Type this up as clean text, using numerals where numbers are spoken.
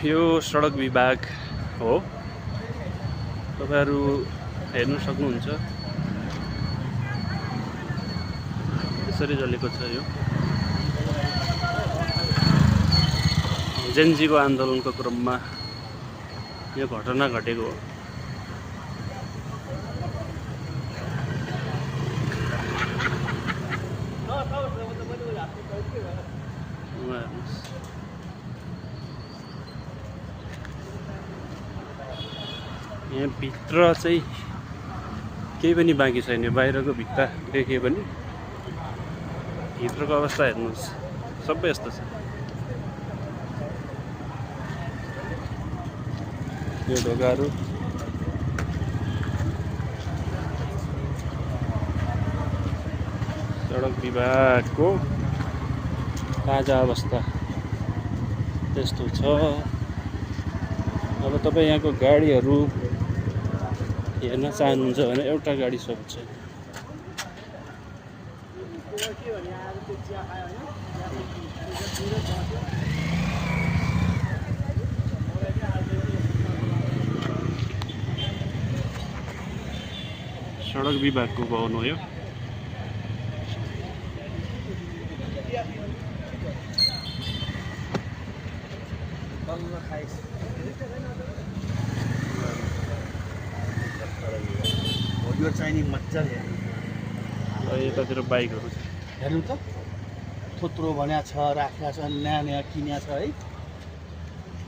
यो सडक विभाग हो, तपाईहरु हेर्न सक्नुहुन्छ। यसरी चलेको छ यो जेनजीको आन्दोलनको क्रममा यो घटना घटेको हो। यहाँ भित्र चाहिँ केही पनि बाँकी छैन। बाहिरको भित्ता देखे पनि भित्रको अवस्था हेर्नुहोस्, सबै यस्तो छ। यो ढोकाहरू सडक विभागको ताजा अवस्था त्यस्तो छ। अब तपाईँ यहाँको गाडीहरू हेर्न चाहनुहुन्छ भने एउटा गाडी सब छैन। सडक विभागको भवन हो यो। यो चाहिने मजाले यतातिर बाइकहरू छ हेर्नु त, थोत्रो भन्या छ, राखेको छ, नयाँ नयाँ किन्या छ है।